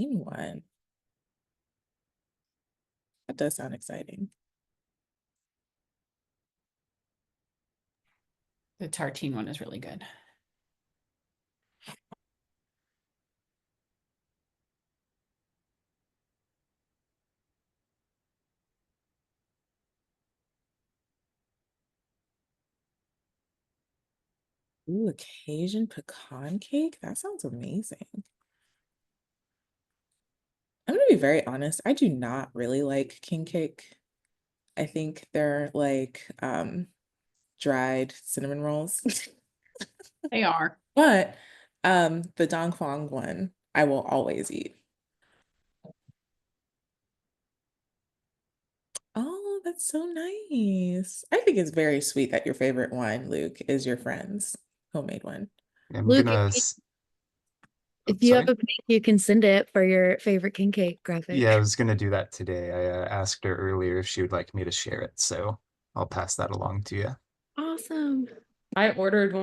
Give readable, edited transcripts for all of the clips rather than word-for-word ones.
one. That does sound exciting. The tartine one is really good. Ooh, a Cajun pecan cake? That sounds amazing. I'm gonna be very honest, I do not really like king cake. I think they're like dried cinnamon rolls. They are. But the Dong Fong one I will always eat. Oh, that's so nice. I think it's very sweet that your favorite wine, Luke, is your friend's homemade one. I'm Luke, gonna. if you have Sorry. a pic, you can send it for your favorite king cake graphic. Yeah, I was gonna do that today. I asked her earlier if she would like me to share it, so I'll pass that along to you. Awesome. I ordered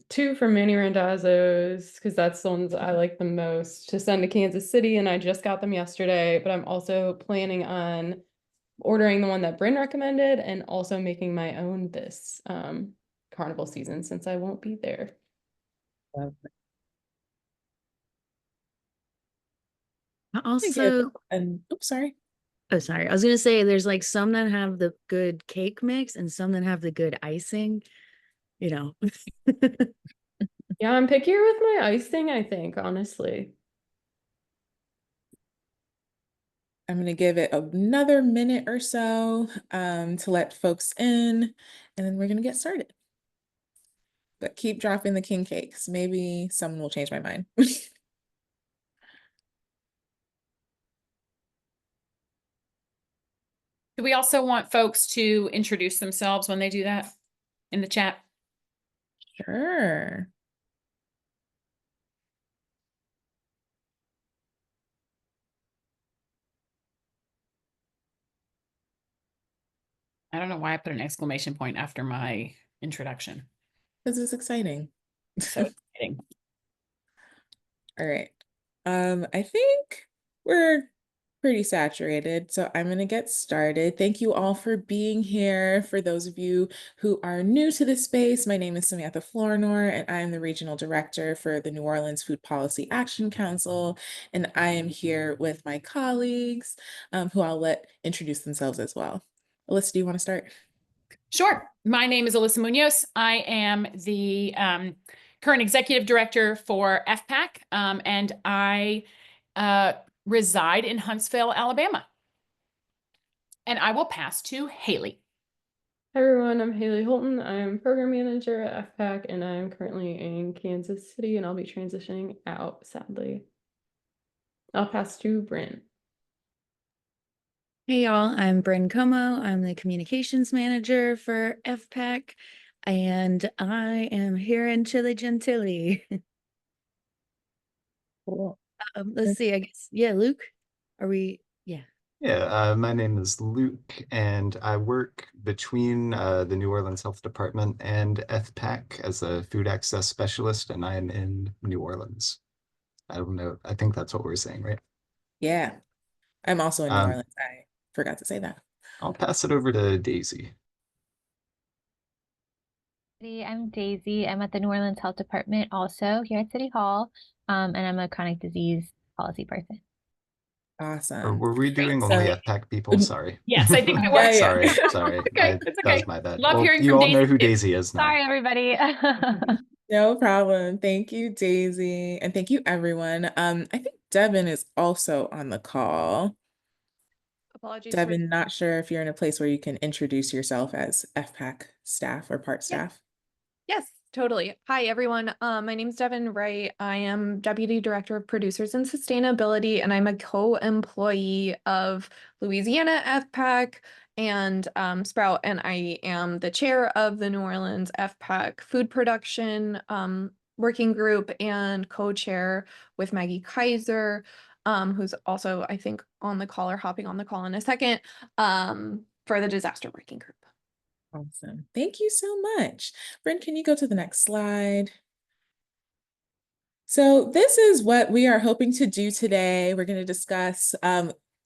two from Manny Randazzo's because that's the ones I like the most to send to Kansas City, and I just got them yesterday. But I'm also planning on ordering the one that Bryn recommended and also making my own this carnival season since I won't be there. Also, oops, sorry. oh, sorry. I was gonna say there's like some that have the good cake mix and some that have the good icing. You know. Yeah, I'm pickier with my icing, I think, honestly. I'm going to give it another minute or so to let folks in, and then we're going to get started. But keep dropping the king cakes. Maybe someone will change my mind. Do we also want folks to introduce themselves when they do that in the chat? Sure. I don't know why I put an exclamation point after my introduction. This is exciting. So exciting. All right. I think we're pretty saturated, so I'm going to get started. Thank you all for being here. For those of you who are new to this space, my name is Samantha Flournoy, and I'm the Regional Director for the New Orleans Food Policy Action Council, and I am here with my colleagues, who I'll let introduce themselves as well. Alyssa, do you want to start? Sure. My name is Alyssa Munoz. I am the current executive director for FPAC, and I reside in Huntsville, Alabama. And I will pass to Haley. Hi everyone, I'm Haley Holton. I'm program manager at FPAC, and I'm currently in Kansas City, and I'll be transitioning out, sadly. I'll pass to Bryn. Hey y'all, I'm Bryn Como. I'm the communications manager for FPAC, and I am here in Chile Gentilly. Cool. Let's see, I guess, yeah, Luke, are we, yeah. Yeah, my name is Luke, and I work between the New Orleans Health Department and FPAC as a food access specialist, and I am in New Orleans. I don't know. I think that's what we're saying, right? Yeah, I'm also in New Orleans. I forgot to say that. I'll pass it over to Daisy. I'm Daisy. I'm at the New Orleans Health Department also here at City Hall, and I'm a chronic disease policy person. Awesome. Or were we doing Great. only So- FPAC people? Sorry. Yes, I think we were. Yeah, yeah. Sorry, sorry. Okay, it's okay. That's my bad. Love Well, hearing you from all know Daisy who too. Daisy is now. Sorry, everybody. No problem. Thank you, Daisy. And thank you, everyone. I think Devin is also on the call. Apologies. Devin, not sure if you're in a place where you can introduce yourself as FPAC staff or part staff. Yes, totally. Hi, everyone. My name's Devin Wright. I am Deputy Director of Producers and Sustainability, and I'm a co-employee of Louisiana FPAC and Sprout, and I am the chair of the New Orleans FPAC Food Production Working Group and co-chair with Maggie Kaiser, who's also, I think, on the call or hopping on the call in a second, for the Disaster Working Group. Awesome. Thank you so much. Bryn, can you go to the next slide? So this is what we are hoping to do today. We're going to discuss,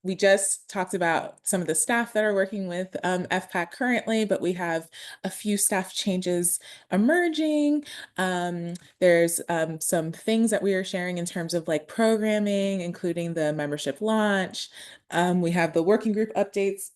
we just talked about some of the staff that are working with FPAC currently, but we have a few staff changes emerging. There's some things that we are sharing in terms of like programming, including the membership launch. We have the working group updates.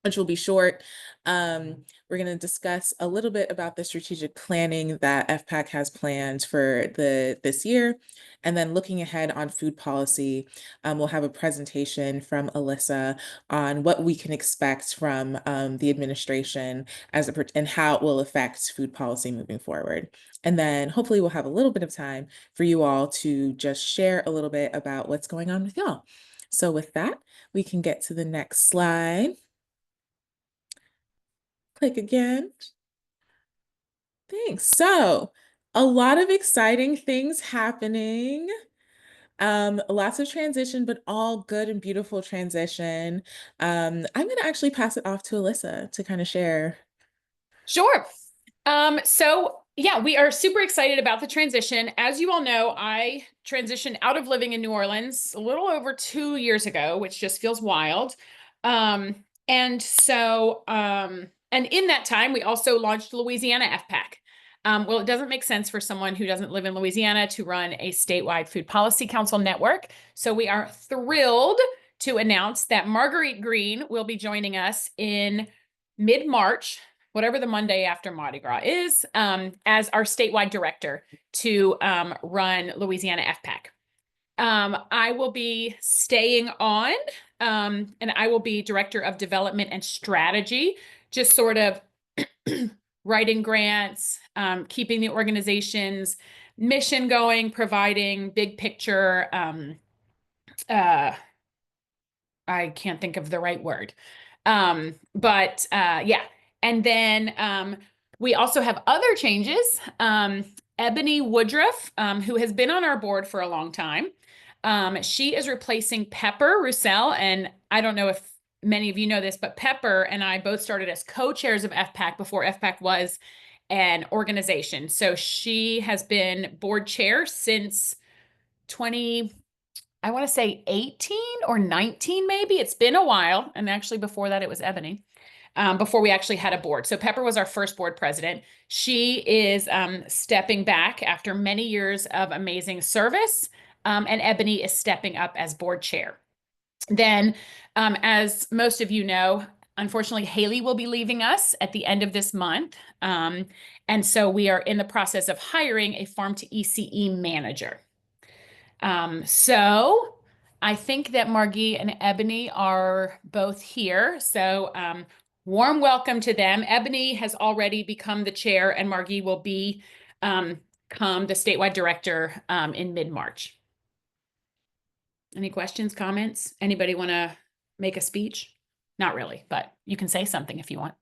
Which will be short. We're going to discuss a little bit about the strategic planning that FPAC has planned for this year. And then looking ahead on food policy, we'll have a presentation from Alyssa on what we can expect from the administration and how it will affect food policy moving forward. And then hopefully we'll have a little bit of time for you all to just share a little bit about what's going on with y'all. So with that, we can get to the next slide. Click again. Thanks. So a lot of exciting things happening. Lots of transition, but all good and beautiful transition. I'm going to actually pass it off to Alyssa to kind of share. Sure. So yeah, we are super excited about the transition. As you all know, I transitioned out of living in New Orleans a little over 2 years ago, which just feels wild. And in that time, we also launched Louisiana FPAC. Well, it doesn't make sense for someone who doesn't live in Louisiana to run a statewide food policy council network. So we are thrilled to announce that Marguerite Green will be joining us in mid-March, whatever the Monday after Mardi Gras is, as our statewide director to run Louisiana FPAC. I will be staying on, and I will be director of development and strategy, just sort of writing grants, keeping the organization's mission going, providing big picture, I can't think of the right word. Yeah. And then we also have other changes. Ebony Woodruff, who has been on our board for a long time. She is replacing Pepper Roussel. And I don't know if many of you know this, but Pepper and I both started as co-chairs of FPAC before FPAC was an organization. So she has been board chair since I want to say 18 or 19, maybe. It's been a while. And actually before that, it was Ebony, before we actually had a board. So Pepper was our first board president. She is stepping back after many years of amazing service. And Ebony is stepping up as board chair. Then, as most of you know, unfortunately, Haley will be leaving us at the end of this month. And so we are in the process of hiring a farm to ECE manager. So I think that Margie and Ebony are both here. So warm welcome to them. Ebony has already become the chair and Margie will become the statewide director in mid-March. Any questions, comments? Anybody want to make a speech? Not really, but you can say something if you want.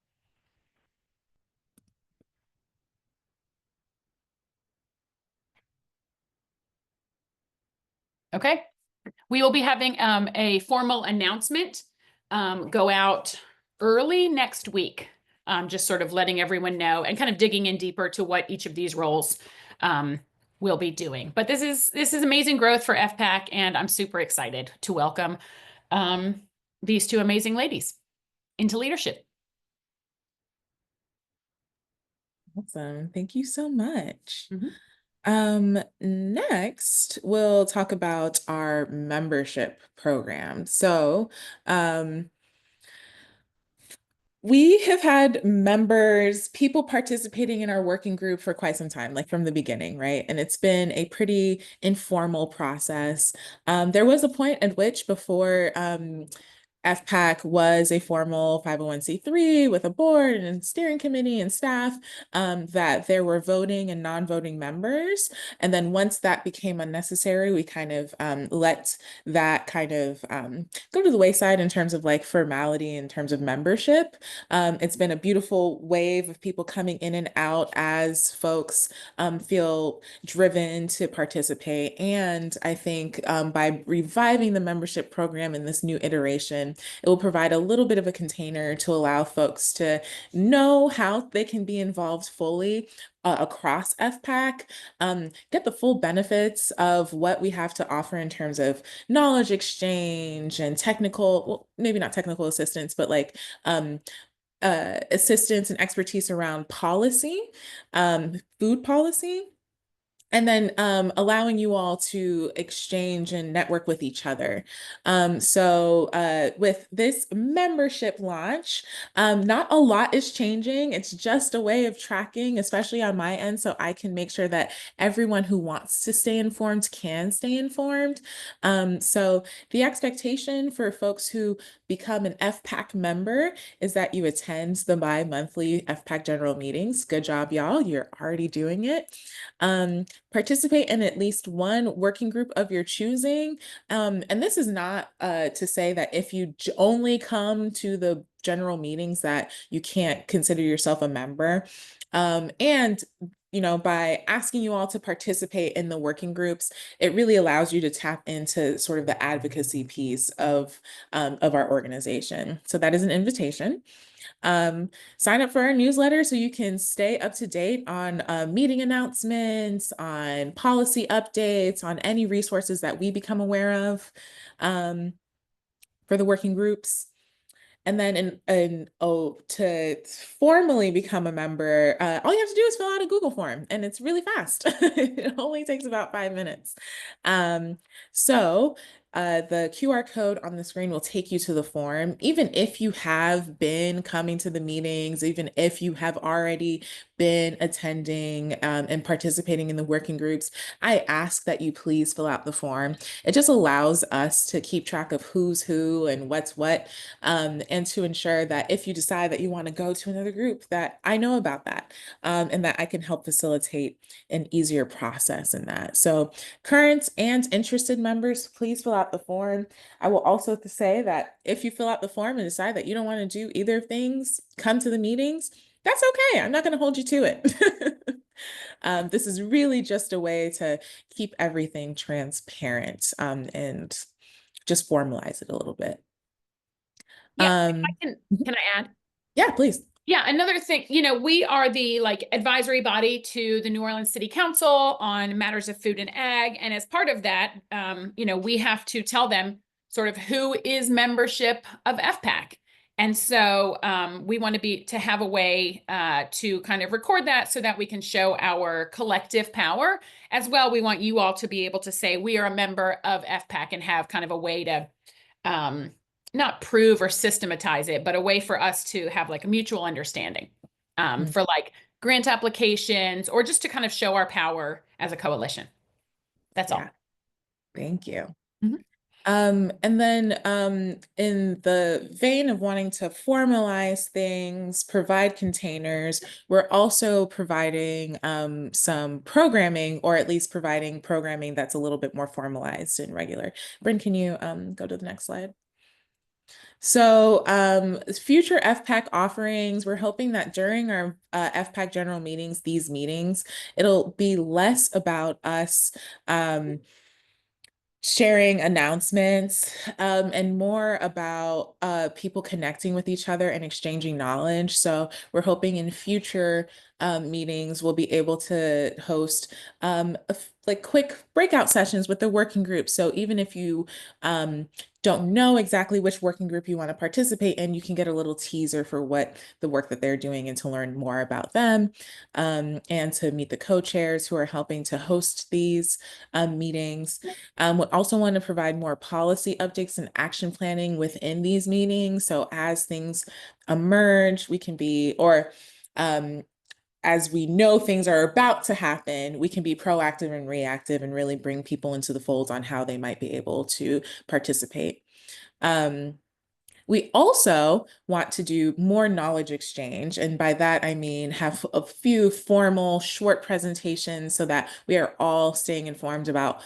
Okay. We will be having a formal announcement go out early next week, just sort of letting everyone know and kind of digging in deeper to what each of these roles will be doing. But this is amazing growth for FPAC, and I'm super excited to welcome these two amazing ladies into leadership. Awesome. Thank you so much. Mhm. Next, we'll talk about our membership program. So, we have had people participating in our working group for quite some time, like from the beginning, right? And it's been a pretty informal process. There was a point at which before FPAC was a formal 501c3 with a board and steering committee and staff, that there were voting and non-voting members. And then once that became unnecessary, we kind of let that kind of go to the wayside in terms of like formality, in terms of membership. It's been a beautiful wave of people coming in and out as folks feel driven to participate. And I think by reviving the membership program in this new iteration, It will provide a little bit of a container to allow folks to know how they can be involved fully across FPAC, get the full benefits of what we have to offer in terms of knowledge exchange and technical, well, maybe not technical assistance, but like assistance and expertise around policy, food policy. And then allowing you all to exchange and network with each other. So with this membership launch, not a lot is changing. It's just a way of tracking, especially on my end, so I can make sure that everyone who wants to stay informed can stay informed. So the expectation for folks who become an FPAC member is that you attend the bi-monthly FPAC general meetings. Good job, y'all. You're already doing it. Participate in at least one working group of your choosing. And this is not to say that if you only come to the general meetings that you can't consider yourself a member. And you know, by asking you all to participate in the working groups, it really allows you to tap into sort of the advocacy piece of our organization. So that is an invitation. Sign up for our newsletter so you can stay up to date on meeting announcements, on policy updates, on any resources that we become aware of for the working groups. And then to formally become a member, all you have to do is fill out a Google form, and it's really fast. It only takes about 5 minutes. So the QR code on the screen will take you to the form. Even if you have been coming to the meetings, even if you have already been attending and participating in the working groups, I ask that you please fill out the form. It just allows us to keep track of who's who and what's what, and to ensure that if you decide that you want to go to another group, that I know about that, and that I can help facilitate an easier process in that. So current and interested members, please fill out the form. I will also say that if you fill out the form and decide that you don't want to do either things, come to the meetings, that's okay. I'm not going to hold you to it. This is really just a way to keep everything transparent and just formalize it a little bit. Yeah, can I add? Yeah, please. Yeah, another thing, you know, we are the like advisory body to the New Orleans City Council on matters of food and ag. And as part of that, you know, we have to tell them sort of who is membership of FPAC. And so we want to have a way to kind of record that so that we can show our collective power. As well, we want you all to be able to say we are a member of FPAC and have kind of a way to not prove or systematize it, but a way for us to have like a mutual understanding for like grant applications or just to kind of show our power as a coalition. That's all. Thank you. And then in the vein of wanting to formalize things, provide containers, we're also providing some programming, or at least providing programming that's a little bit more formalized and regular. Bryn, can you go to the next slide? So future FPAC offerings, we're hoping that during our FPAC general meetings, these meetings, it'll be less about us sharing announcements and more about people connecting with each other and exchanging knowledge. So we're hoping in future meetings we'll be able to host like quick breakout sessions with the working group. So even if you don't know exactly which working group you want to participate in, you can get a little teaser for what the work that they're doing and to learn more about them, and to meet the co-chairs who are helping to host these meetings. We also want to provide more policy updates and action planning within these meetings. So as things emerge, we can be, or as we know things are about to happen, we can be proactive and reactive and really bring people into the fold on how they might be able to participate. We also want to do more knowledge exchange. And by that, I mean have a few formal short presentations so that we are all staying informed about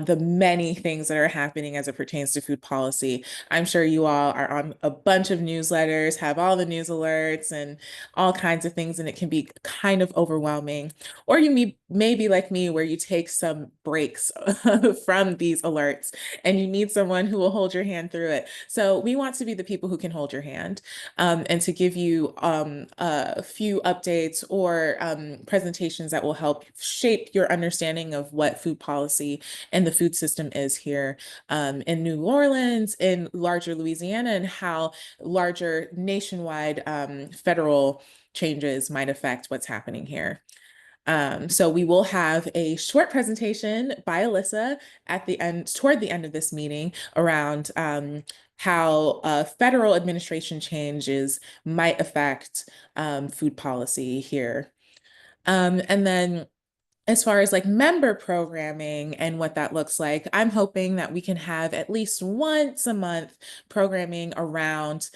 the many things that are happening as it pertains to food policy. I'm sure you all are on a bunch of newsletters, have all the news alerts and all kinds of things, and it can be kind of overwhelming. Or you may be like me, where you take some breaks from these alerts and you need someone who will hold your hand through it. So we want to be the people who can hold your hand, and to give you a few updates or presentations that will help shape your understanding of what food policy and the food system is here in New Orleans, in larger Louisiana, and how larger nationwide federal changes might affect what's happening here. So we will have a short presentation by Alyssa at the end, toward the end of this meeting, around how federal administration changes might affect food policy here. And then as far as like member programming and what that looks like, I'm hoping that we can have at least once a month programming around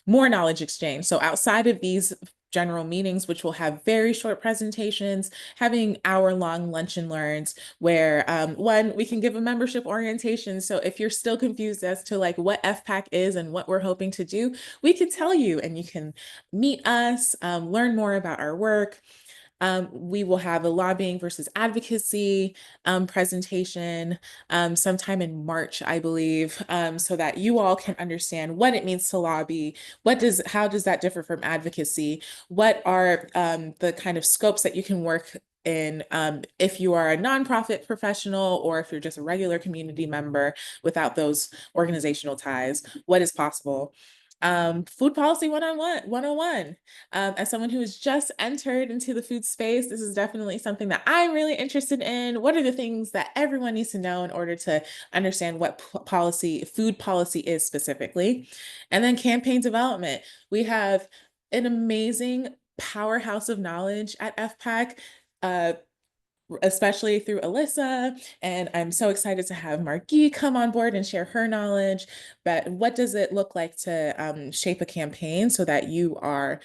more knowledge exchange. So outside of these general meetings, which will have very short presentations, having hour-long lunch and learns where one, we can give a membership orientation. So if you're still confused as to like what FPAC is and what we're hoping to do, we can tell you and you can meet us, learn more about our work. We will have a lobbying versus advocacy presentation sometime in March, I believe, so that you all can understand what it means to lobby. How does that differ from advocacy? What are the kind of scopes that you can work in if you are a nonprofit professional or if you're just a regular community member without those organizational ties? What is possible? Food policy 101. As someone who has just entered into the food space, this is definitely something that I'm really interested in. What are the things that everyone needs to know in order to understand what food policy is specifically? And then campaign development. We have an amazing powerhouse of knowledge at FPAC. Especially through Alyssa. And I'm so excited to have Margie come on board and share her knowledge. But what does it look like to shape a campaign so that you are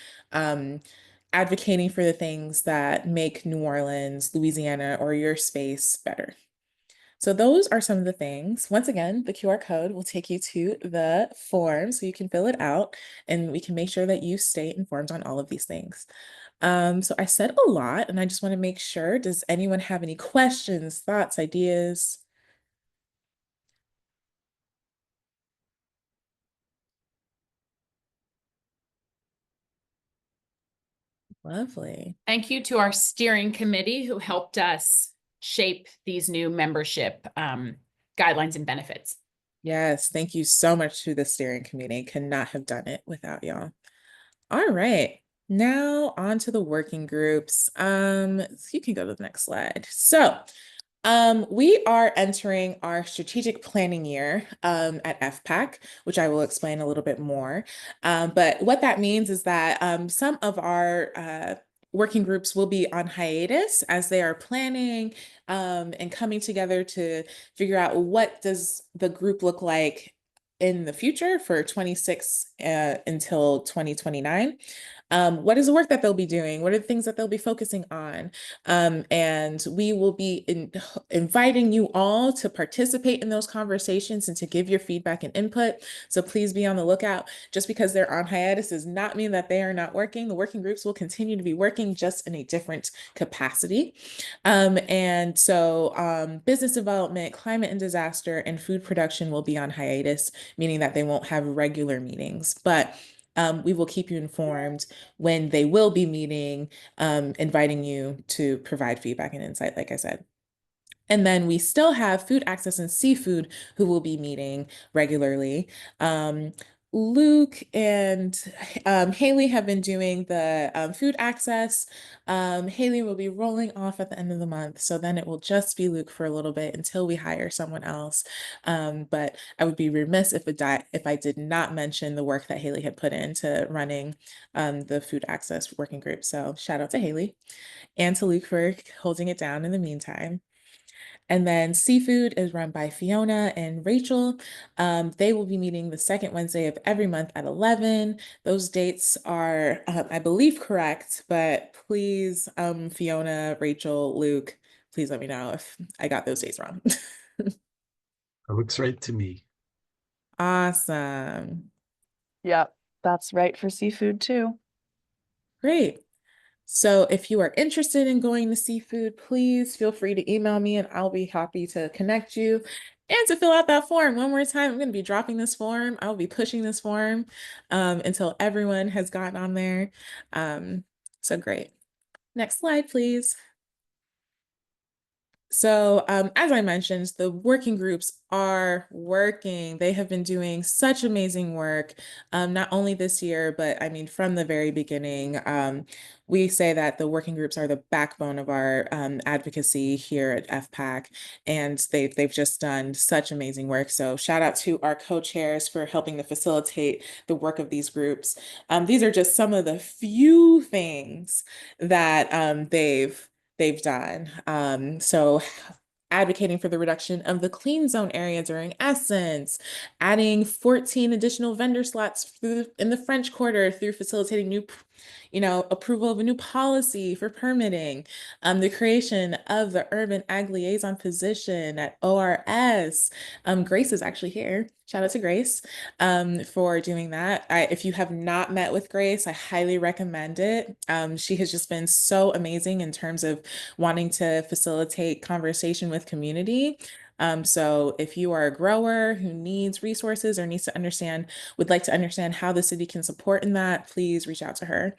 advocating for the things that make New Orleans, Louisiana, or your space better? So those are some of the things. Once again, the QR code will take you to the form so you can fill it out and we can make sure that you stay informed on all of these things. So I said a lot and I just want to make sure, does anyone have any questions, thoughts, ideas? Lovely. Thank you to our steering committee who helped us shape these new membership guidelines and benefits. Yes, thank you so much to the steering committee. Could not have done it without y'all. All right. Now on to the working groups. You can go to the next slide. So we are entering our strategic planning year at FPAC, which I will explain a little bit more. But what that means is that some of our working groups will be on hiatus as they are planning and coming together to figure out what does the group look like in the future for 26 until 2029. What is the work that they'll be doing? What are the things that they'll be focusing on? And we will be inviting you all to participate in those conversations and to give your feedback and input. So please be on the lookout. Just because they're on hiatus does not mean that they are not working. The working groups will continue to be working just in a different capacity. And so business development, climate and disaster, and food production will be on hiatus, meaning that they won't have regular meetings. But we will keep you informed when they will be meeting, inviting you to provide feedback and insight, like I said. And then we still have food access and seafood who will be meeting regularly. Luke and Haley have been doing the food access. Haley will be rolling off at the end of the month. So then it will just be Luke for a little bit until we hire someone else. But I would be remiss if I did not mention the work that Haley had put into running the food access working group. So shout out to Haley and to Luke for holding it down in the meantime. And then seafood is run by Fiona and Rachel. They will be meeting the second Wednesday of every month at 11. Those dates are, I believe, correct, but please, Fiona, Rachel, Luke, please let me know if I got those days wrong. It looks right to me. Awesome. Yep, that's right for seafood too. Great. So if you are interested in going to seafood, please feel free to email me and I'll be happy to connect you and to fill out that form. One more time, I'm going to be dropping this form. I'll be pushing this form until everyone has gotten on there. So great. Next slide, please. So as I mentioned, the working groups are working. They have been doing such amazing work, not only this year, but I mean, from the very beginning. We say that the working groups are the backbone of our advocacy here at FPAC, and they've just done such amazing work. So shout out to our co-chairs for helping to facilitate the work of these groups. These are just some of the few things that they've done. So advocating for the reduction of the clean zone area during Essence, adding 14 additional vendor slots in the French Quarter through facilitating new, approval of a new policy for permitting, the creation of the Urban Ag Liaison position at ORS. Grace is actually here. Shout out to Grace for doing that. If you have not met with Grace, I highly recommend it. She has just been so amazing in terms of wanting to facilitate conversation with community. So if you are a grower who needs resources or would like to understand how the city can support in that, please reach out to her.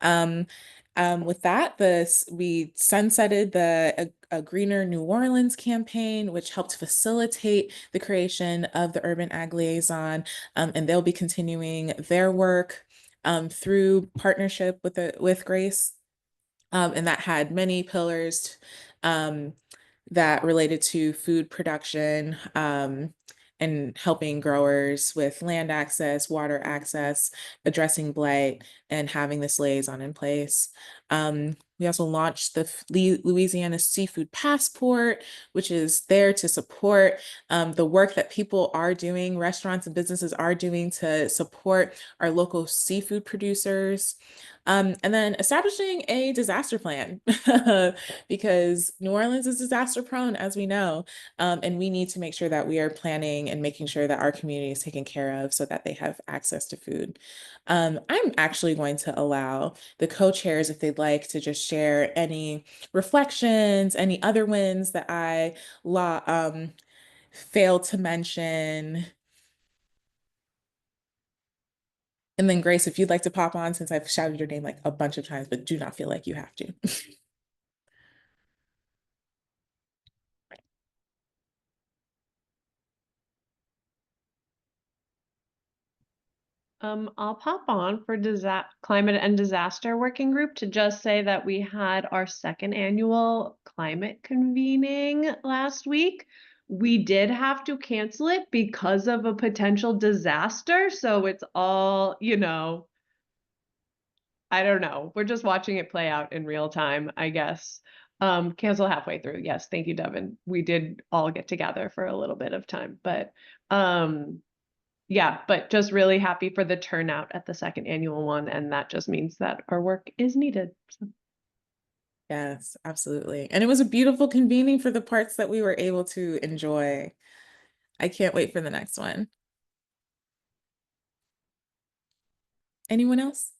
With that, we sunsetted the a Greener New Orleans campaign, which helped facilitate the creation of the Urban Ag Liaison, and they'll be continuing their work through partnership with Grace, and that had many pillars that related to food production, and helping growers with land access, water access, addressing blight, and having this liaison in place. We also launched the Louisiana Seafood Passport, which is there to support the work that people are doing, restaurants and businesses are doing to support our local seafood producers. And then establishing a disaster plan because New Orleans is disaster prone, as we know, and we need to make sure that we are planning and making sure that our community is taken care of so that they have access to food. I'm actually going to allow the co-chairs, if they'd like, to just share any reflections, any other wins that I failed to mention. And then Grace, if you'd like to pop on, since I've shouted your name like a bunch of times, but do not feel like you have to. I'll pop on for climate and disaster working group to just say that we had our second annual climate convening last week. We did have to cancel it because of a potential disaster. So it's all, I don't know. We're just watching it play out in real time, I guess. Cancel halfway through. Yes, thank you, Devin. We did all get together for a little bit of time, but yeah, but just really happy for the turnout at the second annual one. And that just means that our work is needed. So. Yes, absolutely. And it was a beautiful convening for the parts that we were able to enjoy. I can't wait for the next one. Anyone else?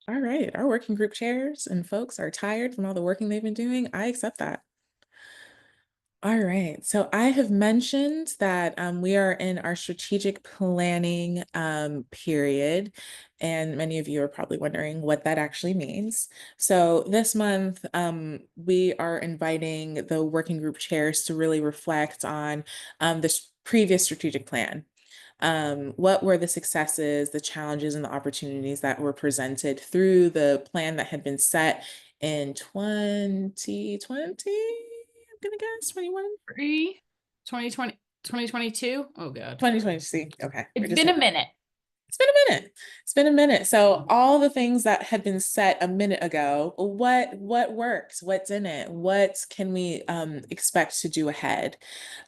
All right, our working group chairs and folks are tired from all the working they've been doing. I accept that. All right, so I have mentioned that we are in our strategic planning period, and many of you are probably wondering what that actually means. So this month, we are inviting the working group chairs to really reflect on this previous strategic plan. What were the successes, the challenges, and the opportunities that were presented through the plan that had been set in 2020? I'm gonna guess 21. 2020, 2022. Oh God. 2020. Okay. It's been a minute. It's been a minute. It's been a minute. So all the things that had been set a minute ago, what works? What's in it? What can we expect to do ahead?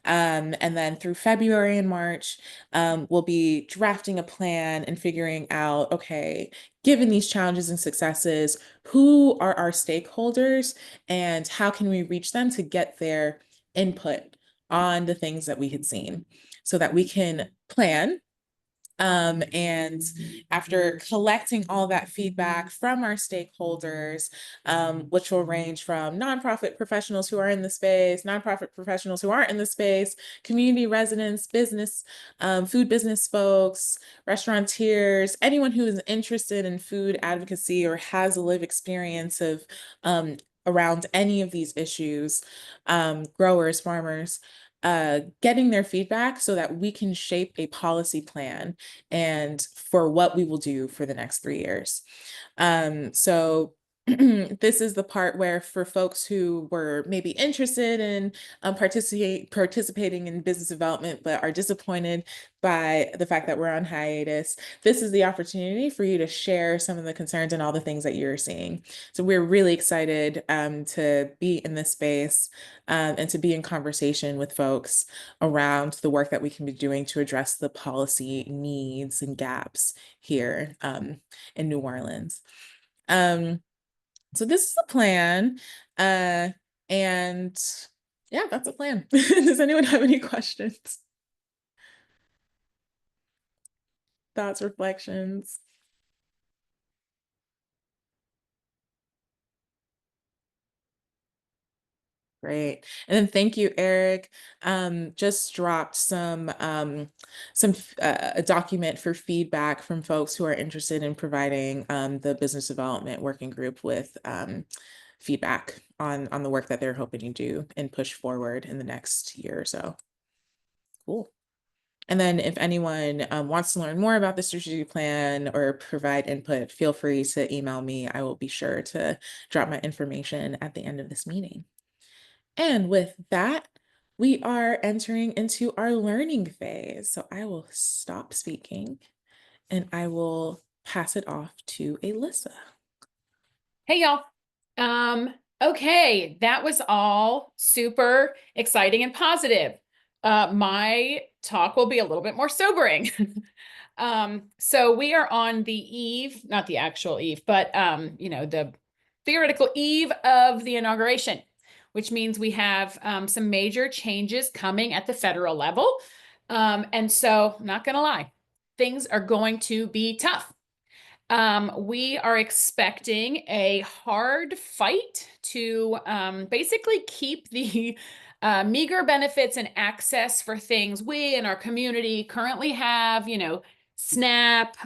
And then through February and March, we'll be drafting a plan and figuring out, okay, given these challenges and successes, who are our stakeholders and how can we reach them to get their input on the things that we had seen so that we can plan. And after collecting all that feedback from our stakeholders, which will range from nonprofit professionals who are in the space, nonprofit professionals who aren't in the space, community residents, business, food business folks, restaurateurs, anyone who is interested in food advocacy or has a lived experience of around any of these issues, growers, farmers, getting their feedback so that we can shape a policy plan and for what we will do for the next 3 years. So this is the part where for folks who were maybe interested in participating in business development but are disappointed by the fact that we're on hiatus, this is the opportunity for you to share some of the concerns and all the things that you're seeing. So we're really excited to be in this space and to be in conversation with folks around the work that we can be doing to address the policy needs and gaps here in New Orleans. So this is the plan. And yeah, that's a plan. Does anyone have any questions? Thoughts, reflections? Great. And then thank you, Eric. Just dropped a document for feedback from folks who are interested in providing the business development working group with feedback on the work that they're hoping to do and push forward in the next year or so. Cool. And then if anyone wants to learn more about the strategic plan or provide input, feel free to email me. I will be sure to drop my information at the end of this meeting. And with that, we are entering into our learning phase. So I will stop speaking and I will pass it off to Alyssa. Hey, y'all. Okay, that was all super exciting and positive. My talk will be a little bit more sobering. So we are on the eve, not the actual eve, but the theoretical eve of the inauguration, which means we have some major changes coming at the federal level. And so, not gonna lie, things are going to be tough. We are expecting a hard fight to basically keep the meager benefits and access for things we in our community currently have, SNAP,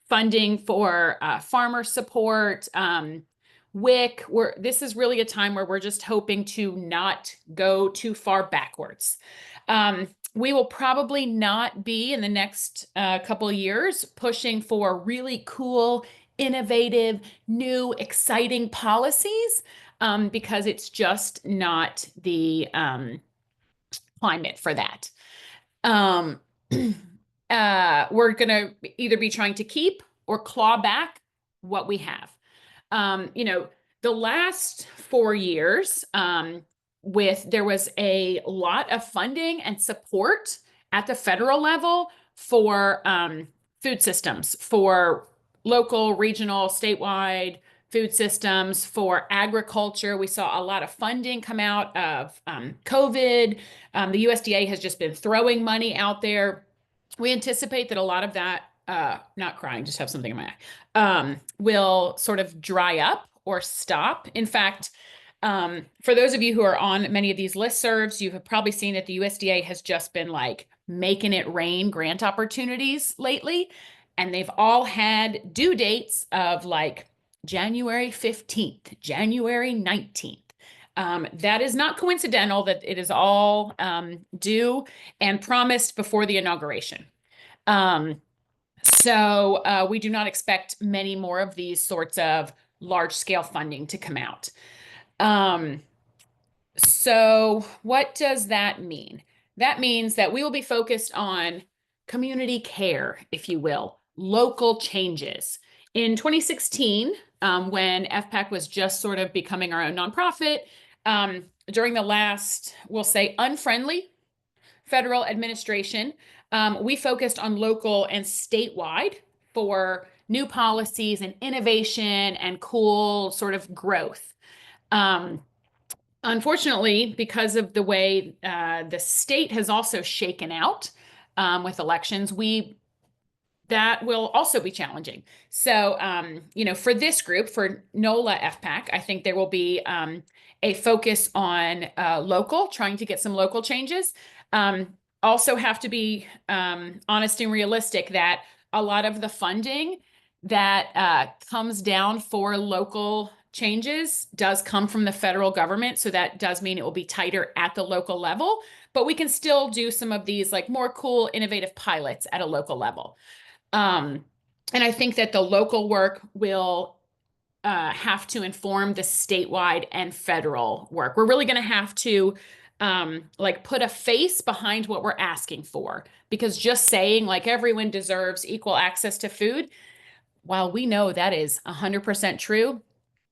funding for farmer support, WIC. This is really a time where we're just hoping to not go too far backwards. We will probably not be in the next couple of years pushing for really cool, innovative, new, exciting policies because it's just not the climate for that. We're going to either be trying to keep or claw back what we have. The last 4 years, there was a lot of funding and support at the federal level for food systems, for local, regional, statewide food systems, for agriculture. We saw a lot of funding come out of COVID. The USDA has just been throwing money out there. We anticipate that a lot of that, not crying, just have something in my eye, will sort of dry up or stop. In fact, for those of you who are on many of these listservs, you have probably seen that the USDA has just been like making it rain grant opportunities lately. And they've all had due dates of like January 15th, January 19th. That is not coincidental that it is all due and promised before the inauguration. So we do not expect many more of these sorts of large-scale funding to come out. So what does that mean? That means that we will be focused on community care, if you will, local changes. In 2016, when FPAC was just sort of becoming our own nonprofit, during the last, we'll say, unfriendly federal administration, we focused on local and statewide for new policies and innovation and cool sort of growth. Unfortunately, because of the way the state has also shaken out with elections, that will also be challenging. So, for this group, for NOLA FPAC, I think there will be a focus on local, trying to get some local changes. Also have to be honest and realistic that a lot of the funding that comes down for local changes does come from the federal government. So that does mean it will be tighter at the local level, but we can still do some of these like more cool, innovative pilots at a local level. And I think that the local work will have to inform the statewide and federal work. We're really going to have to put a face behind what we're asking for, because just saying like everyone deserves equal access to food, while we know that is 100% true,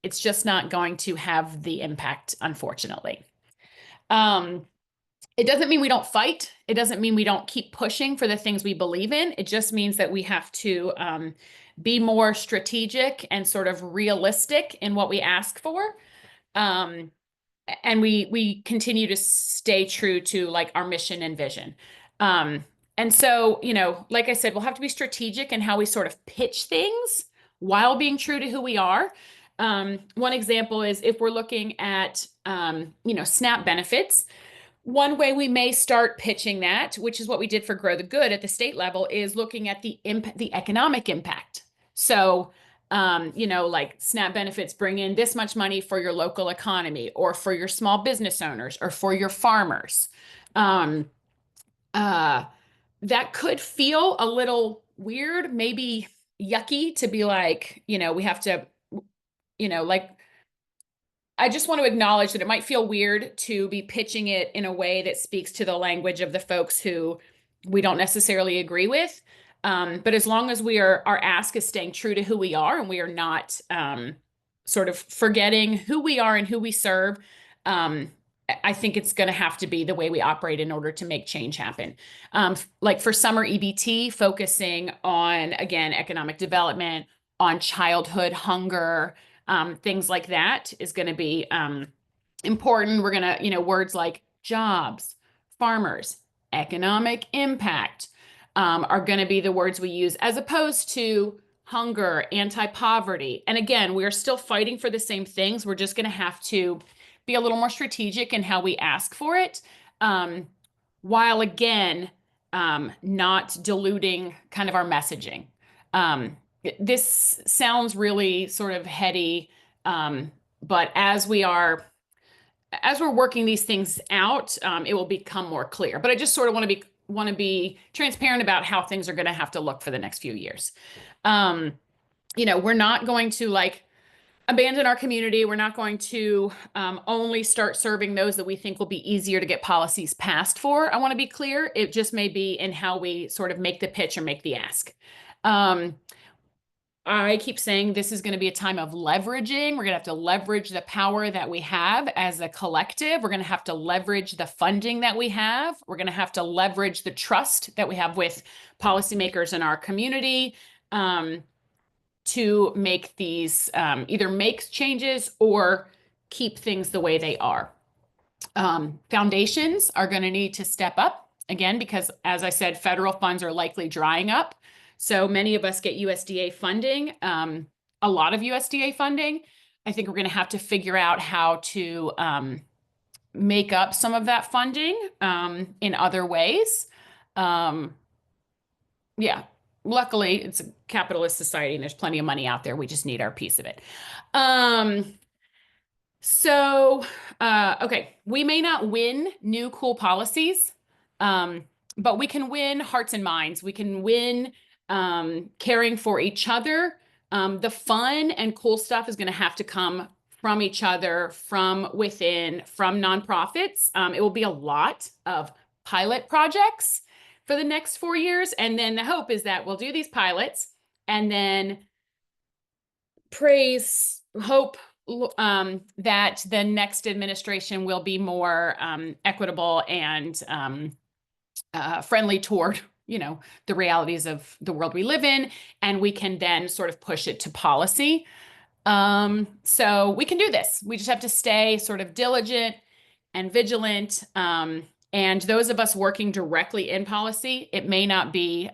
it's just not going to have the impact, unfortunately. It doesn't mean we don't fight. It doesn't mean we don't keep pushing for the things we believe in. It just means that we have to be more strategic and sort of realistic in what we ask for. And we continue to stay true to like our mission and vision. And so, like I said, we'll have to be strategic in how we sort of pitch things while being true to who we are. One example is if we're looking at, SNAP benefits. One way we may start pitching that, which is what we did for Grow the Good at the state level, is looking at the economic impact. So, like SNAP benefits bring in this much money for your local economy, or for your small business owners, or for your farmers. That could feel a little weird, maybe yucky to be like, we have to, I just want to acknowledge that it might feel weird to be pitching it in a way that speaks to the language of the folks who we don't necessarily agree with. But as long as our ask is staying true to who we are, and we are not sort of forgetting who we are and who we serve, I think it's going to have to be the way we operate in order to make change happen. Like for summer EBT, focusing on, again, economic development, on childhood hunger, things like that is going to be important. We're going to, words like jobs, farmers, economic impact are going to be the words we use, as opposed to hunger, anti-poverty. And again, we are still fighting for the same things. We're just going to have to be a little more strategic in how we ask for it, while again, not diluting kind of our messaging. This sounds really sort of heady, but as we're working these things out, it will become more clear. But I just sort of want to be transparent about how things are going to have to look for the next few years. We're not going to abandon our community. We're not going to only start serving those that we think will be easier to get policies passed for. I want to be clear. It just may be in how we sort of make the pitch or make the ask. I keep saying this is going to be a time of leveraging. We're going to have to leverage the power that we have as a collective. We're going to have to leverage the funding that we have. We're going to have to leverage the trust that we have with policymakers in our community to make these, either make changes or keep things the way they are. Foundations are going to need to step up again, because as I said, federal funds are likely drying up. So many of us get USDA funding, a lot of USDA funding. I think we're going to have to figure out how to make up some of that funding in other ways. Yeah, luckily it's a capitalist society and there's plenty of money out there. We just need our piece of it. Okay, we may not win new cool policies, but we can win hearts and minds. We can win caring for each other. The fun and cool stuff is going to have to come from each other, from within, from nonprofits. It will be a lot of pilot projects for the next 4 years. And then the hope is that we'll do these pilots. and then praise, hope that the next administration will be more equitable and friendly toward, you know, the realities of the world we live in, and we can then sort of push it to policy. So we can do this. We just have to stay sort of diligent and vigilant. And those of us working directly in policy, it may not be,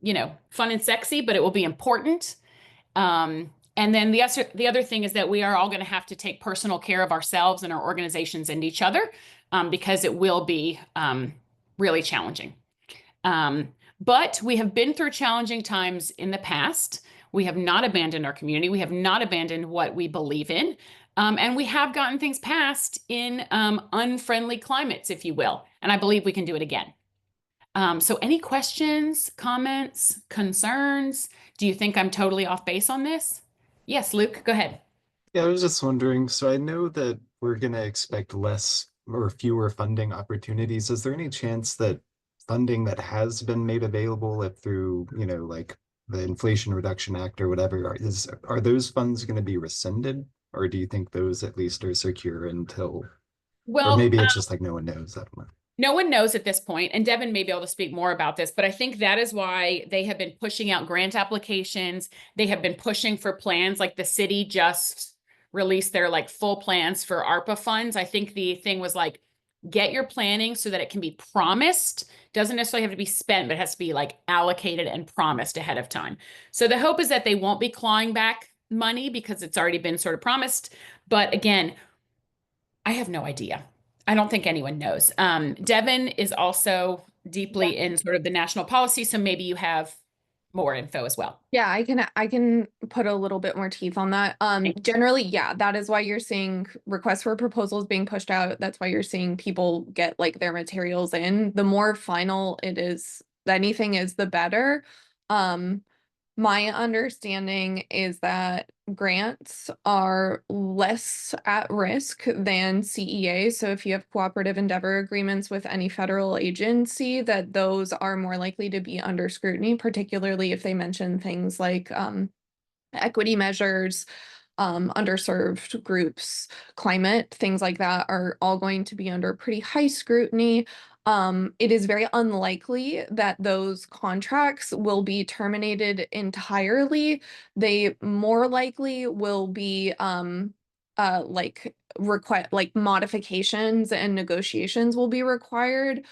you know, fun and sexy, but it will be important. And then the other thing is that we are all going to have to take personal care of ourselves and our organizations and each other, because it will be really challenging. But we have been through challenging times in the past. We have not abandoned our community. We have not abandoned what we believe in. And we have gotten things passed in unfriendly climates, if you will. And I believe we can do it again. So any questions, comments, concerns? Do you think I'm totally off base on this? Yes, Luke, go ahead. Yeah, I was just wondering, so I know that we're gonna expect less or fewer funding opportunities. Is there any chance that funding that has been made available if through, you know, like the Inflation Reduction Act or whatever, are those funds going to be rescinded? Or do you think those at least are secure until, Well, or maybe it's just like no one knows, I don't know. No one knows at this point, and Devin may be able to speak more about this, but I think that is why they have been pushing out grant applications. They have been pushing for plans, like the city just released their like full plans for ARPA funds. I think the thing was like, get your planning so that it can be promised. Doesn't necessarily have to be spent, but it has to be like allocated and promised ahead of time. So the hope is that they won't be clawing back money because it's already been sort of promised. But again, I have no idea. I don't think anyone knows. Devin is also deeply in sort of the national policy, so maybe you have more info as well. Yeah, I can put a little bit more teeth on that. Generally, yeah, that is why you're seeing requests for proposals being pushed out. That's why you're seeing people get like their materials in. The more final it is, anything is, the better. My understanding is that grants are less at risk than CEA. So if you have cooperative endeavor agreements with any federal agency, that those are more likely to be under scrutiny, particularly if they mention things like equity measures, underserved groups, climate, things like that are all going to be under pretty high scrutiny. It is very unlikely that those contracts will be terminated entirely. They more likely will be like modifications and negotiations will be required.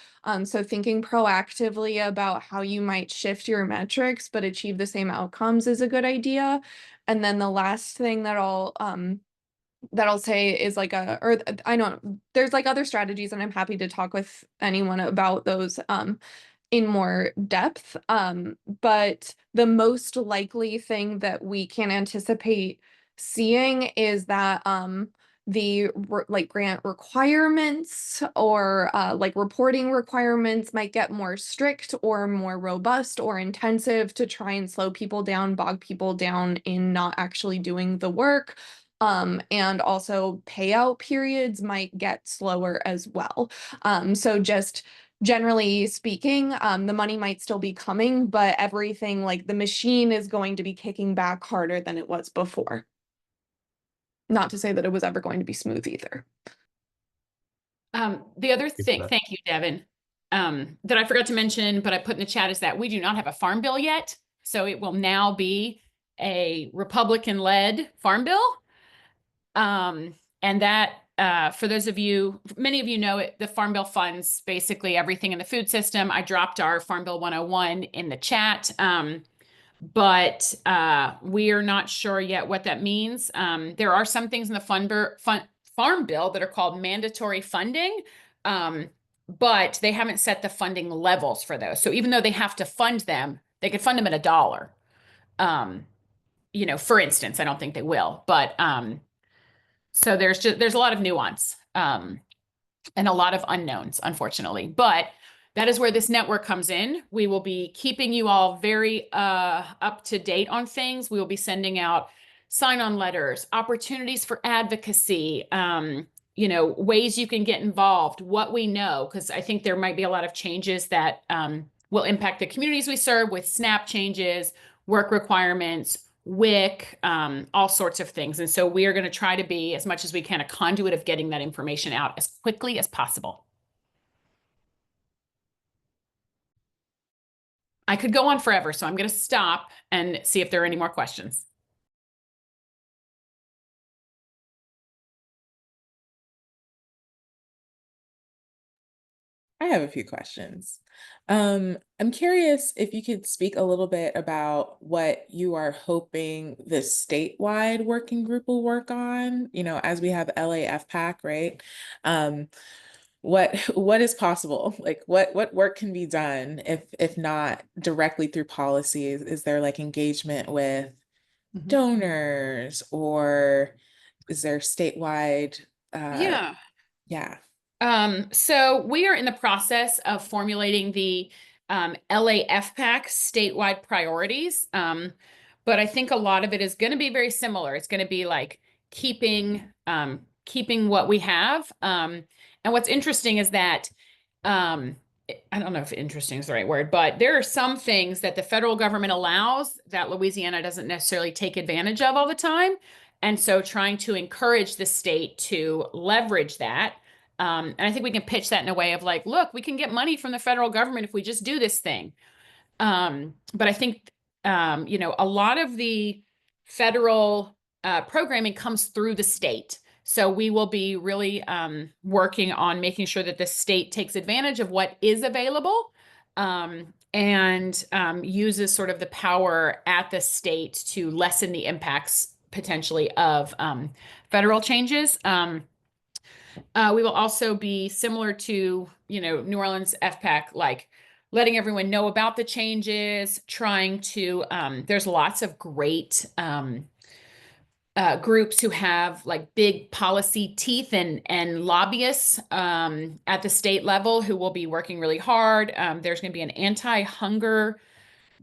So thinking proactively about how you might shift your metrics but achieve the same outcomes is a good idea. And then the last thing that I'll say is like I know there's like other strategies, and I'm happy to talk with anyone about those in more depth. But the most likely thing that we can anticipate seeing is that the like grant requirements or like reporting requirements might get more strict or more robust or intensive to try and slow people down, bog people down in not actually doing the work. And also payout periods might get slower as well. So just generally speaking, the money might still be coming, but everything, like the machine, is going to be kicking back harder than it was before. Not to say that it was ever going to be smooth either. The other thing, thank you, Devin, that I forgot to mention, but I put in the chat is that we do not have a farm bill yet. So it will now be a Republican-led farm bill. And that, for those of you, many of you know it, the Farm Bill funds basically everything in the food system. I dropped our Farm Bill 101 in the chat. But we are not sure yet what that means. There are some things in the Farm Bill that are called mandatory funding, but they haven't set the funding levels for those. So even though they have to fund them, they could fund them at $1. You know, for instance, I don't think they will, but so there's a lot of nuance and a lot of unknowns, unfortunately. But that is where this network comes in. We will be keeping you all very up to date on things. We will be sending out sign-on letters, opportunities for advocacy, you know, ways you can get involved, what we know, because I think there might be a lot of changes that will impact the communities we serve with SNAP changes, work requirements, WIC, all sorts of things. And so we are going to try to be, as much as we can, a conduit of getting that information out as quickly as possible. I could go on forever, so I'm going to stop and see if there are any more questions. I have a few questions. I'm curious if you could speak a little bit about what you are hoping the statewide working group will work on, as we have LAFPAC, right? What is possible? Like what work can be done if not directly through policies? Is there like engagement with donors, or is there statewide Yeah. yeah. So we are in the process of formulating the LAFPAC statewide priorities. But I think a lot of it is going to be very similar. It's going to be like keeping what we have. And what's interesting is that I don't know if interesting is the right word, but there are some things that the federal government allows that Louisiana doesn't necessarily take advantage of all the time. And so trying to encourage the state to leverage that. And I think we can pitch that in a way of like, look, we can get money from the federal government if we just do this thing. But I think, a lot of the federal programming comes through the state. So we will be really working on making sure that the state takes advantage of what is available and uses sort of the power at the state to lessen the impacts potentially of federal changes. We will also be similar to, New Orleans FPAC, like letting everyone know about the changes, trying to, there's lots of great groups who have like big policy teeth and lobbyists at the state level who will be working really hard. There's going to be an anti-hunger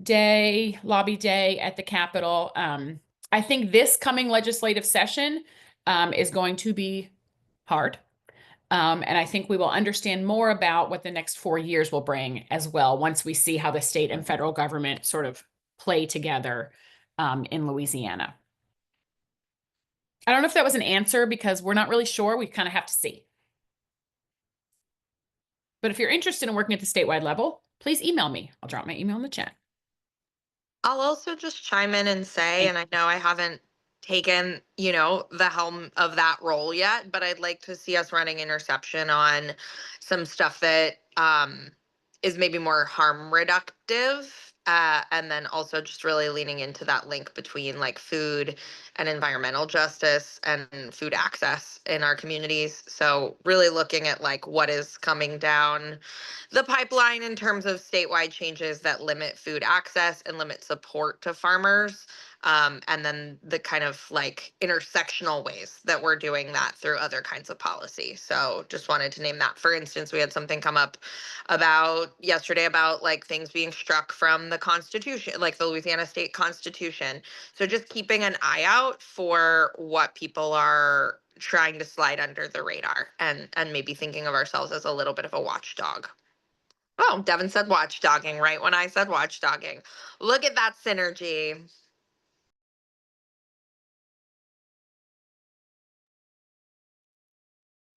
day, lobby day at the Capitol. I think this coming legislative session is going to be hard. And I think we will understand more about what the next 4 years will bring as well, once we see how the state and federal government sort of play together in Louisiana. I don't know if that was an answer because we're not really sure. We kind of have to see. But if you're interested in working at the statewide level, please email me. I'll drop my email in the chat. I'll also just chime in and say, and I know I haven't taken, the helm of that role yet, but I'd like to see us running interception on some stuff that is maybe more harm reductive. And then also just really leaning into that link between like food and environmental justice and food access in our communities. So really looking at like what is coming down the pipeline in terms of statewide changes that limit food access and limit support to farmers. And then the kind of like intersectional ways that we're doing that through other kinds of policy. So just wanted to name that. For instance, we had something come up yesterday about like things being struck from the Constitution, like the Louisiana State Constitution. So just keeping an eye out for what people are trying to slide under the radar and maybe thinking of ourselves as a little bit of a watchdog. Oh, Devin said watchdogging right when I said watchdogging. Look at that synergy.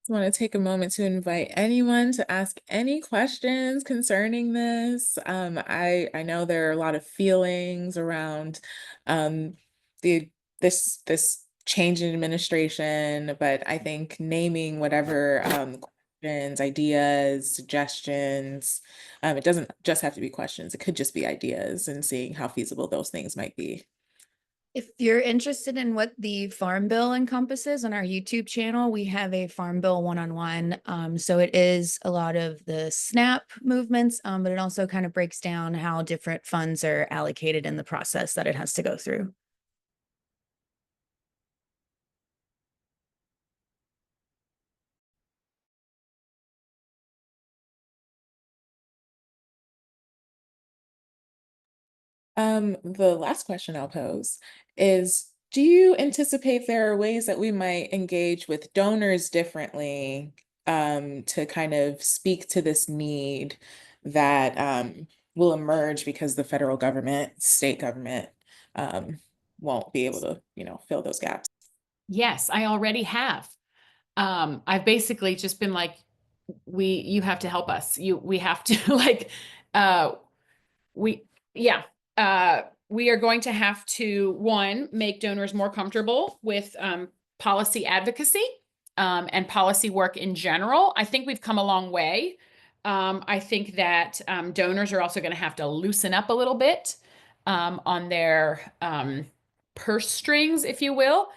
I want to take a moment to invite anyone to ask any questions concerning this. I know there are a lot of feelings around this change in administration, but I think naming whatever questions, ideas, suggestions, it doesn't just have to be questions. It could just be ideas and seeing how feasible those things might be. If you're interested in what the Farm Bill encompasses, on our YouTube channel, we have a Farm Bill one-on-one. So it is a lot of the SNAP movements, but it also kind of breaks down how different funds are allocated in the process that it has to go through. The last question I'll pose is, do you anticipate there are ways that we might engage with donors differently to kind of speak to this need that will emerge because the federal government, state government won't be able to, fill those gaps. Yes, I already have. I've basically just been like, you have to help us. We have to like, we are going to have to, one, make donors more comfortable with policy advocacy and policy work in general. I think we've come a long way. I think that donors are also going to have to loosen up a little bit on their purse strings, if you will.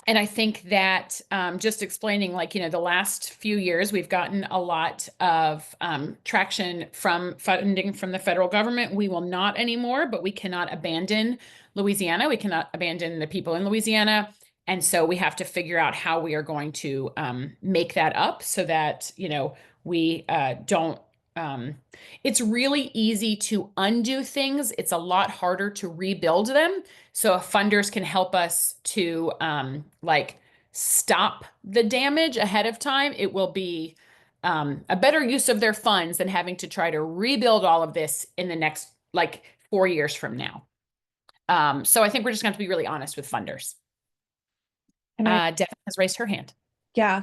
And I think that just explaining, like, the last few years, we've gotten a lot of traction from funding from the federal government. We will not anymore, but we cannot abandon Louisiana. We cannot abandon the people in Louisiana. And so we have to figure out how we are going to make that up so that, we don't. It's really easy to undo things. It's a lot harder to rebuild them. So if funders can help us to like stop the damage ahead of time, it will be a better use of their funds than having to try to rebuild all of this in the next like 4 years from now. So I think we're just going to be really honest with funders. And Devin has raised her hand. Yeah.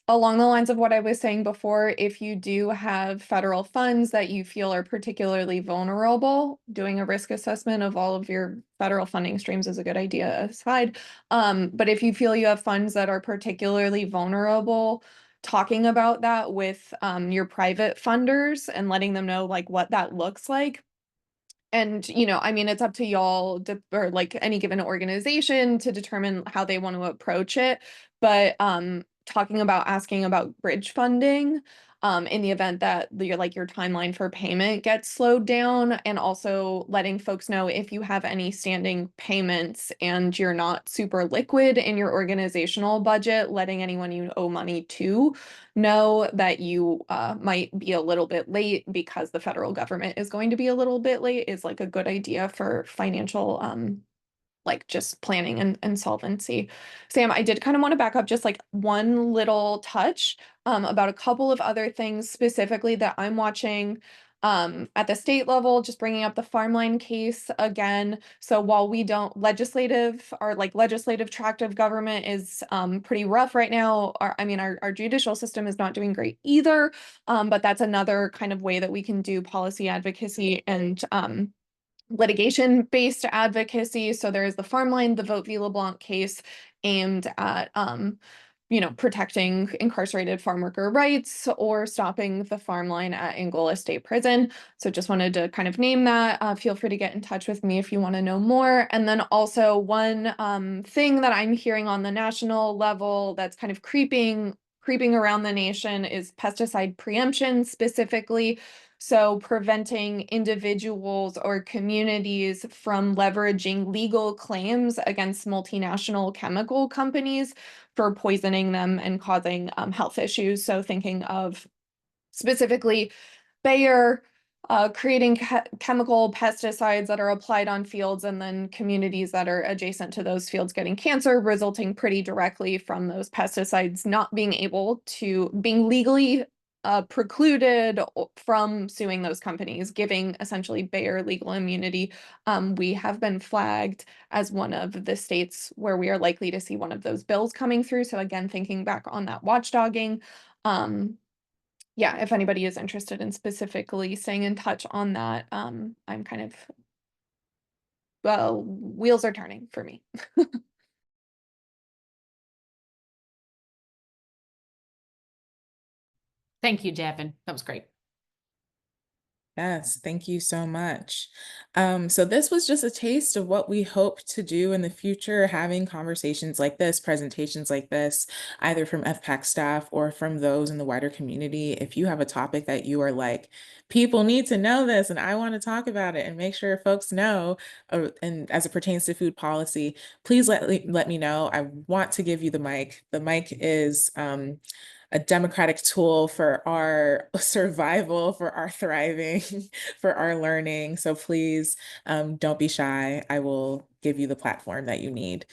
Along the lines of what I was saying before, if you do have federal funds that you feel are particularly vulnerable, doing a risk assessment of all of your federal funding streams is a good idea aside. But if you feel you have funds that are particularly vulnerable, talking about that with your private funders and letting them know like what that looks like. And, I mean, it's up to y'all or like any given organization to determine how they want to approach it. But asking about bridge funding in the event that your timeline for payment gets slowed down, and also letting folks know if you have any standing payments and you're not super liquid in your organizational budget, letting anyone you owe money to know that you might be a little bit late because the federal government is going to be a little bit late is like a good idea for financial like just planning and solvency. Sam, I did kind of want to back up just like one little touch about a couple of other things specifically that I'm watching at the state level, just bringing up the farmland case again. So while we don't legislative tract of government is pretty rough right now. Our judicial system is not doing great either. But that's another kind of way that we can do policy advocacy and litigation-based advocacy. So there is the Farmland, the Vote v. LeBlanc case aimed at, protecting incarcerated farm worker rights or stopping the farm line at Angola State Prison. So just wanted to kind of name that. Feel free to get in touch with me if you want to know more. And then also one thing that I'm hearing on the national level that's kind of creeping around the nation is pesticide preemption specifically. So preventing individuals or communities from leveraging legal claims against multinational chemical companies for poisoning them and causing health issues. So thinking of specifically Bayer creating chemical pesticides that are applied on fields, and then communities that are adjacent to those fields getting cancer, resulting pretty directly from those pesticides not being legally precluded from suing those companies, giving essentially Bayer legal immunity. We have been flagged as one of the states where we are likely to see one of those bills coming through. So again, thinking back on that watchdogging, yeah, if anybody is interested in specifically staying in touch on that, I'm kind of, well, wheels are turning for me. Thank you, Devin. That was great. Yes, thank you so much. So this was just a taste of what we hope to do in the future, having conversations like this, presentations like this, either from FPAC staff or from those in the wider community. If you have a topic that you are like, people need to know this and I want to talk about it and make sure folks know, and as it pertains to food policy, please let me know. I want to give you the mic. The mic is a democratic tool for our survival, for our thriving, for our learning. So please don't be shy. I will give you the platform that you need.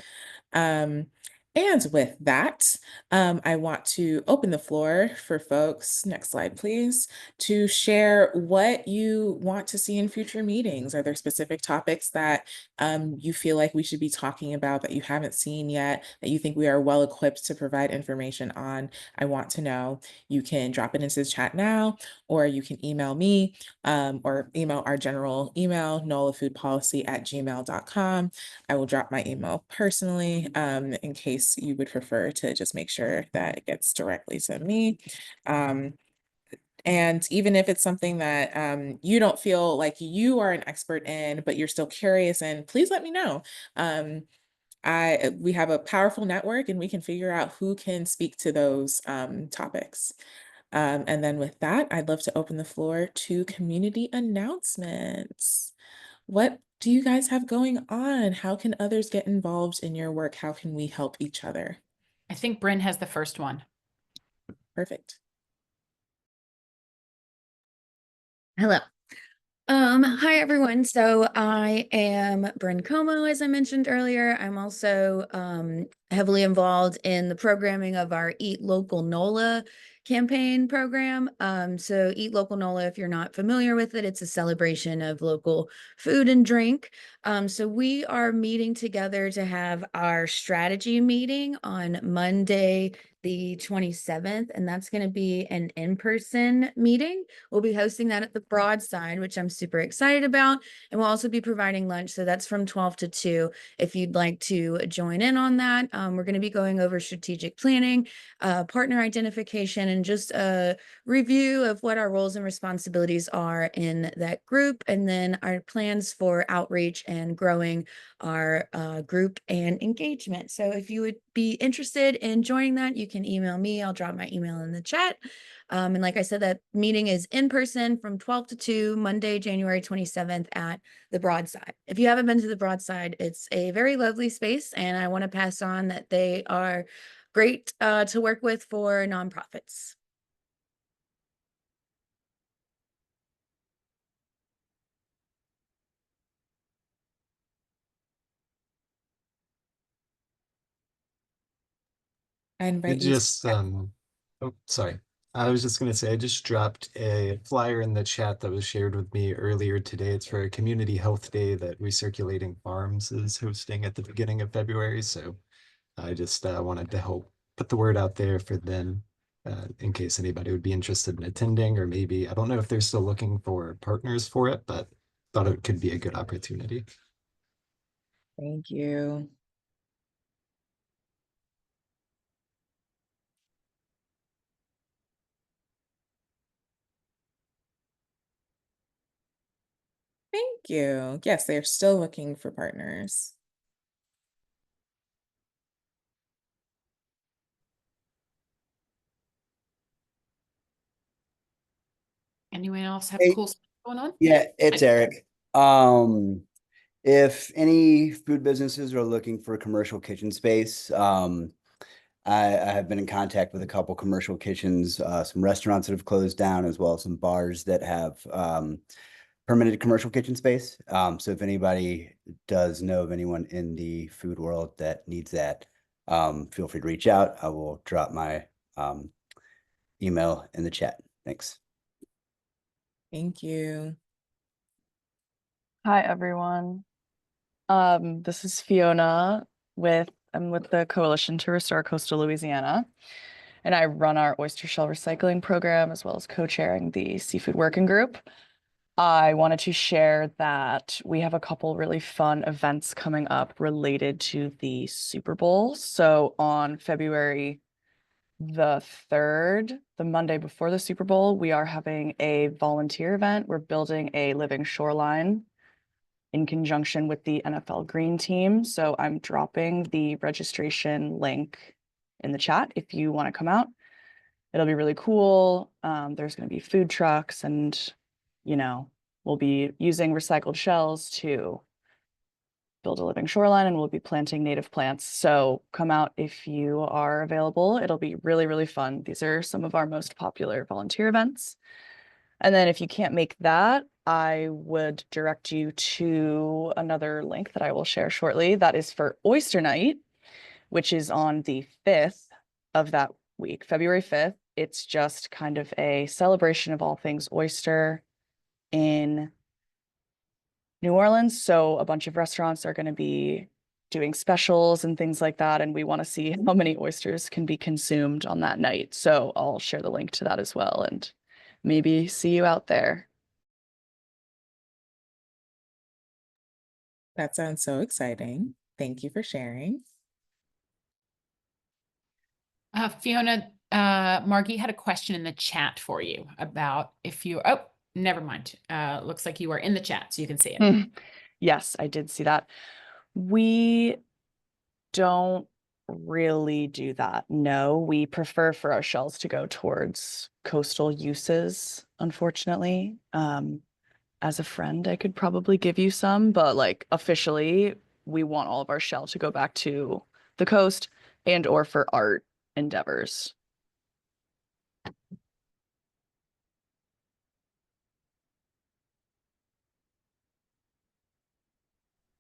And with that, I want to open the floor for folks, next slide, please, to share what you want to see in future meetings. Are there specific topics that you feel like we should be talking about that you haven't seen yet, that you think we are well equipped to provide information on? I want to know. You can drop it into the chat now, or you can email me or email our general email, nolafoodpolicy@gmail.com. I will drop my email personally in case you would prefer to just make sure that it gets directly to me. And even if it's something that you don't feel like you are an expert in, but you're still curious in, please let me know. We have a powerful network and we can figure out who can speak to those topics. And then with that, I'd love to open the floor to community announcements. What do you guys have going on? How can others get involved in your work? How can we help each other? I think Bryn has the first one. Perfect. Hello. Hi everyone. So I am Bryn Como, as I mentioned earlier. I'm also heavily involved in the programming of our Eat Local NOLA campaign program. So Eat Local NOLA, if you're not familiar with it, it's a celebration of local food and drink. So we are meeting together to have our strategy meeting on Monday, the 27th, and that's going to be an in-person meeting. We'll be hosting that at the Broadside, which I'm super excited about. And we'll also be providing lunch. So that's from 12 to 2 if you'd like to join in on that. We're going to be going over strategic planning, partner identification, and just a review of what our roles and responsibilities are in that group. And then our plans for outreach and growing our group and engagement. So if you would be interested in joining that, you can email me. I'll drop my email in the chat. And like I said, that meeting is in person from 12 to 2, Monday, January 27th at the Broadside. If you haven't been to the Broadside, it's a very lovely space, and I want to pass on that they are great to work with for nonprofits. I invite you. Just, oh, sorry. I was just gonna say, I just dropped a flyer in the chat that was shared with me earlier today. It's for a community health day that Recirculating Farms is hosting at the beginning of February. So I just wanted to help put the word out there for them in case anybody would be interested in attending, or maybe, I don't know if they're still looking for partners for it, but thought it could be a good opportunity. Thank you. Thank you. Yes, they're still looking for partners. Anyone else have Hey. cool stuff going on? Yeah, it's Eric. If any food businesses are looking for commercial kitchen space, I have been in contact with a couple commercial kitchens, some restaurants that have closed down, as well as some bars that have permitted commercial kitchen space. So if anybody does know of anyone in the food world that needs that, feel free to reach out. I will drop my email in the chat. Thanks. Thank you. Hi, everyone. This is Fiona I'm with the Coalition to Restore Coastal Louisiana, and I run our oyster shell recycling program as well as co-chairing the seafood working group. I wanted to share that we have a couple really fun events coming up related to the Super Bowl. So on February the 3rd, the Monday before the Super Bowl, we are having a volunteer event. We're building a living shoreline in conjunction with the NFL Green Team. So I'm dropping the registration link in the chat if you want to come out. It'll be really cool. There's going to be food trucks, and, we'll be using recycled shells to build a living shoreline, and we'll be planting native plants. So come out if you are available. It'll be really, really fun. These are some of our most popular volunteer events. And then if you can't make that, I would direct you to another link that I will share shortly. That is for Oyster Night, which is on the 5th of that week, February 5th. It's just kind of a celebration of all things oyster in New Orleans. So a bunch of restaurants are going to be doing specials and things like that. And we want to see how many oysters can be consumed on that night. So I'll share the link to that as well and maybe see you out there. That sounds so exciting. Thank you for sharing. Fiona, Margie had a question in the chat for you about if you, oh, never mind. Looks like you are in the chat, so you can see it. Yes, I did see that. We don't really do that. No, we prefer for our shells to go towards coastal uses, unfortunately. As a friend, I could probably give you some, but like officially, we want all of our shell to go back to the coast and or for art endeavors.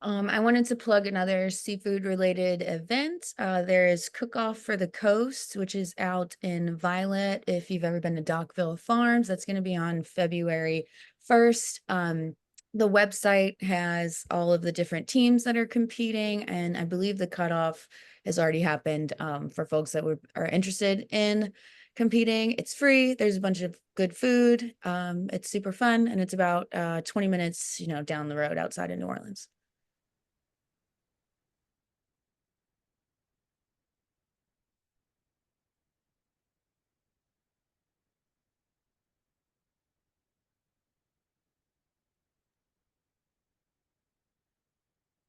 I wanted to plug another seafood related event. There is Cook Off for the Coast, which is out in Violet. If you've ever been to Dockville Farms, that's going to be on February 1st. The website has all of the different teams that are competing, and I believe the cutoff has already happened for folks that are interested in competing. It's free. There's a bunch of good food. It's super fun, and it's about 20 minutes, down the road outside of New Orleans.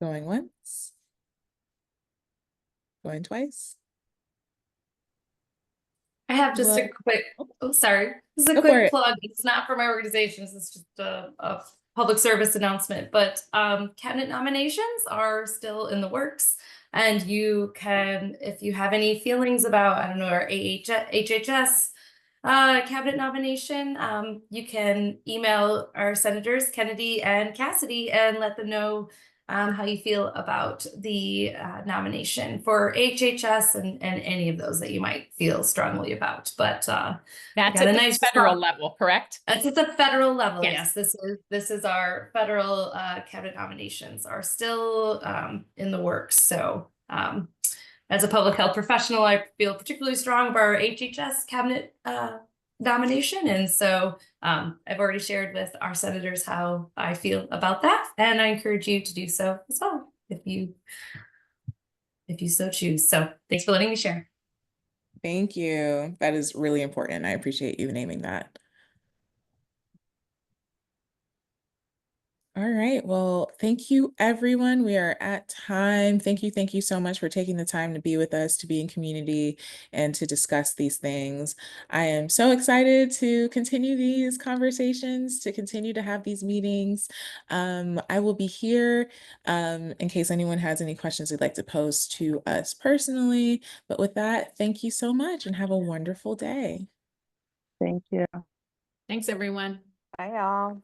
Going once. Going twice. I have just a Well- quick, oh, sorry. This is a Go for quick it. plug. It's not for my organization. It's just a public service announcement. But cabinet nominations are still in the works. And you can, if you have any feelings about, I don't know, our HHS cabinet nomination, you can email our senators, Kennedy and Cassidy, and let them know how you feel about the nomination for HHS and any of those that you might feel strongly about. But That's got at a the nice federal spot. level, correct? That's at the federal level. Yes. Yes, this is our federal cabinet nominations are still in the works. So as a public health professional, I feel particularly strong about our HHS cabinet nomination. And so I've already shared with our senators how I feel about that. And I encourage you to do so as well if you so choose. So thanks for letting me share. Thank you. That is really important. I appreciate you naming that. All right. Well, thank you, everyone. We are at time. Thank you so much for taking the time to be with us, to be in community, and to discuss these things. I am so excited to continue these conversations, to continue to have these meetings. I will be here in case anyone has any questions they'd like to pose to us personally. But with that, thank you so much and have a wonderful day. Thank you. Thanks, everyone. Bye, y'all.